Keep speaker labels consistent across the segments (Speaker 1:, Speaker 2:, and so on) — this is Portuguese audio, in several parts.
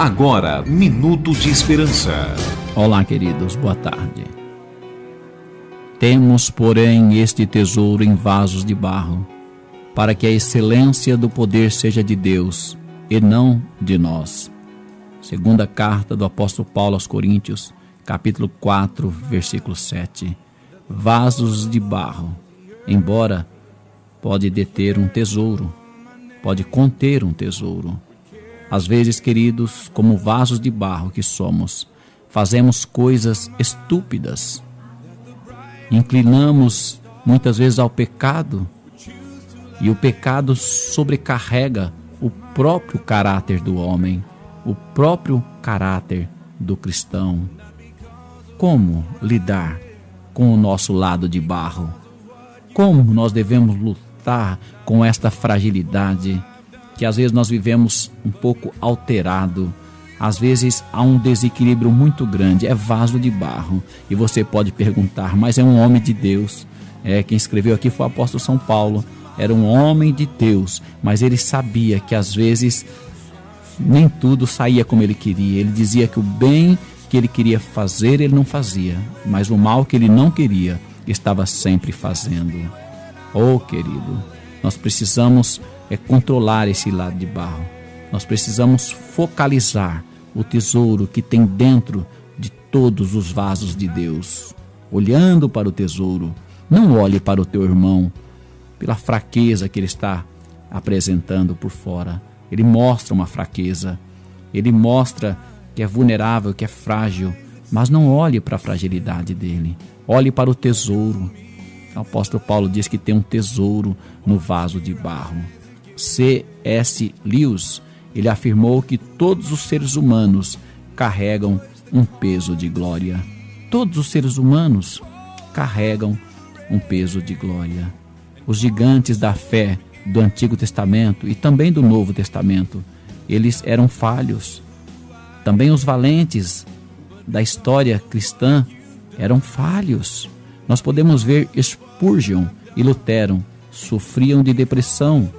Speaker 1: Agora, Minuto de Esperança.
Speaker 2: Olá, queridos, boa tarde. Temos, porém, este tesouro em vasos de barro, para que a excelência do poder seja de Deus e não de nós. Segunda carta do apóstolo Paulo aos Coríntios, capítulo 4, versículo 7. Vasos de barro, embora pode deter um tesouro, pode conter um tesouro. Às vezes, queridos, como vasos de barro que somos, fazemos coisas estúpidas. Inclinamos muitas vezes ao pecado, e o pecado sobrecarrega o próprio caráter do homem, o próprio caráter do cristão. Como lidar com o nosso lado de barro? Como nós devemos lutar com esta fragilidade que às vezes nós vivemos um pouco alterado? Às vezes há um desequilíbrio muito grande, é vaso de barro. E você pode perguntar, mas é um homem de Deus. Quem escreveu aqui foi o apóstolo São Paulo. Era um homem de Deus, mas ele sabia que às vezes nem tudo saía como ele queria. Ele dizia que o bem que ele queria fazer, ele não fazia, mas o mal que ele não queria, estava sempre fazendo. Oh, querido, nós precisamos controlar esse lado de barro. Nós precisamos focalizar o tesouro que tem dentro de todos os vasos de Deus. Olhando para o tesouro, não olhe para o teu irmão pela fraqueza que ele está apresentando por fora. Ele mostra uma fraqueza, ele mostra que é vulnerável, que é frágil, mas não olhe para a fragilidade dele. Olhe para o tesouro. O apóstolo Paulo diz que tem um tesouro no vaso de barro. C.S. Lewis, ele afirmou que todos os seres humanos carregam um peso de glória. Todos os seres humanos carregam um peso de glória. Os gigantes da fé do Antigo Testamento e também do Novo Testamento, eles eram falhos. Também os valentes da história cristã eram falhos. Nós podemos ver Spurgeon e Lutero sofriam de depressão.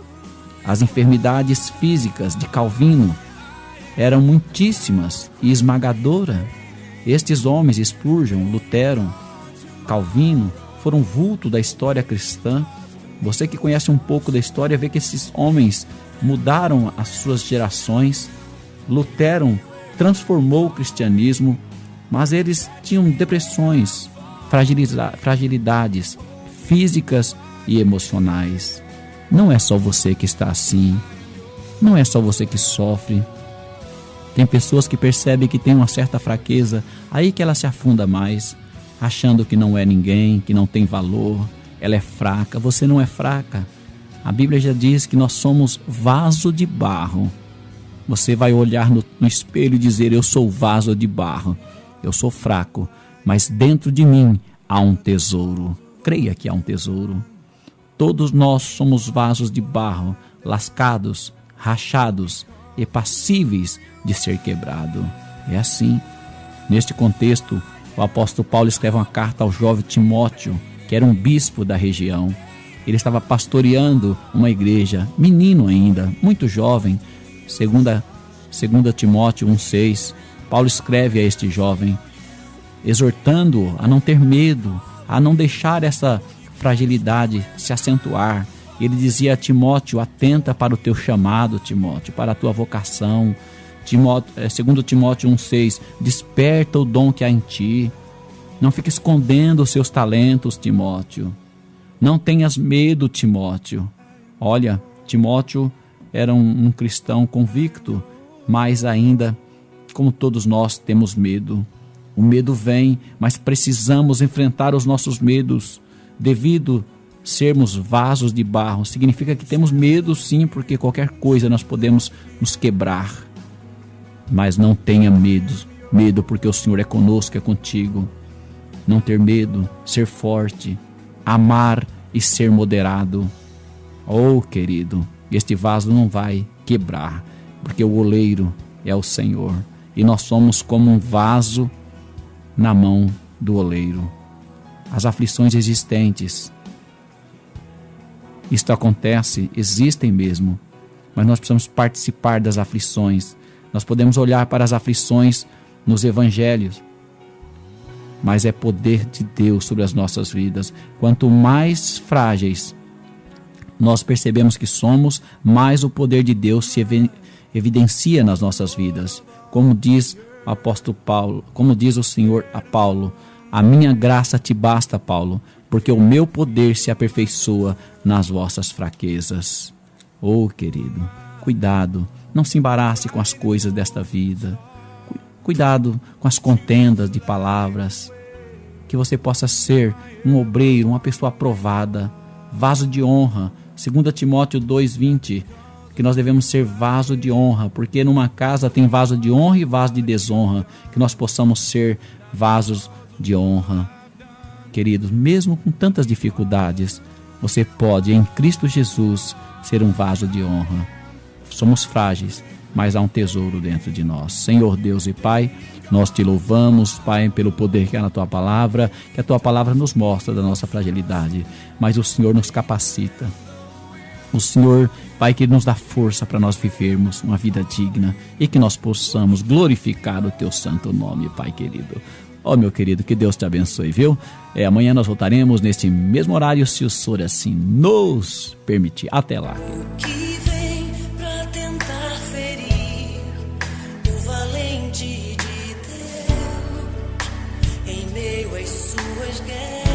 Speaker 2: As enfermidades físicas de Calvino eram muitíssimas e esmagadoras. Estes homens, Spurgeon, Lutero, Calvino, foram vulto da história cristã. Você que conhece um pouco da história vê que esses homens mudaram as suas gerações. Lutero transformou o cristianismo, mas eles tinham depressões, fragilidades físicas e emocionais. Não é só você que está assim, não é só você que sofre. Tem pessoas que percebem que tem uma certa fraqueza, aí que ela se afunda mais, achando que não é ninguém, que não tem valor, ela é fraca. Você não é fraca. A Bíblia já diz que nós somos vaso de barro. Você vai olhar no espelho e dizer, eu sou vaso de barro, eu sou fraco, mas dentro de mim há um tesouro. Creia que há um tesouro. Todos nós somos vasos de barro, lascados, rachados e passíveis de ser quebrado. É assim. Neste contexto, o apóstolo Paulo escreve uma carta ao jovem Timóteo, que era um bispo da região. Ele estava pastoreando uma igreja, menino ainda, muito jovem. Segunda Timóteo 1,6, Paulo escreve a este jovem, exortando-o a não ter medo, a não deixar essa fragilidade se acentuar. Ele dizia a Timóteo, atenta para o teu chamado, Timóteo, para a tua vocação. 2 Timóteo 1,6, desperta o dom que há em ti. Não fique escondendo os seus talentos, Timóteo. Não tenhas medo, Timóteo. Olha, Timóteo era um cristão convicto, mas ainda, como todos nós, temos medo. O medo vem, mas precisamos enfrentar os nossos medos. Devido sermos vasos de barro, significa que temos medo sim, porque qualquer coisa nós podemos nos quebrar. Mas não tenha medo porque o Senhor é conosco, é contigo. Não ter medo, ser forte, amar e ser moderado. Oh, querido, este vaso não vai quebrar, porque o oleiro é o Senhor. E nós somos como um vaso na mão do oleiro. As aflições existentes, isto acontece, existem mesmo, mas nós precisamos participar das aflições, Nós podemos olhar para as aflições nos evangelhos, mas é poder de Deus sobre as nossas vidas. Quanto mais frágeis nós percebemos que somos, mais o poder de Deus se evidencia nas nossas vidas. Como diz o apóstolo Paulo, como diz o Senhor a Paulo: a minha graça te basta, Paulo, porque o meu poder se aperfeiçoa nas vossas fraquezas. Oh, querido, cuidado, não se embarace com as coisas desta vida. Cuidado com as contendas de palavras. Que você possa ser um obreiro, uma pessoa aprovada, vaso de honra. 2 Timóteo 2:20, que nós devemos ser vaso de honra, porque numa casa tem vaso de honra e vaso de desonra. Que nós possamos ser vasos de honra. Queridos, mesmo com tantas dificuldades, você pode, em Cristo Jesus, ser um vaso de honra. Somos frágeis, mas há um tesouro dentro de nós. Senhor Deus e Pai, nós te louvamos, Pai, pelo poder que há na Tua Palavra, que a Tua Palavra nos mostra da nossa fragilidade, mas o Senhor nos capacita. O Senhor, Pai, que nos dá força para nós vivermos uma vida digna e que nós possamos glorificar o Teu santo nome, Pai querido. Ó, meu querido, que Deus te abençoe, viu? Amanhã nós voltaremos neste mesmo horário, se o Senhor assim nos permitir. Até lá.
Speaker 3: Em meio às suas guerras.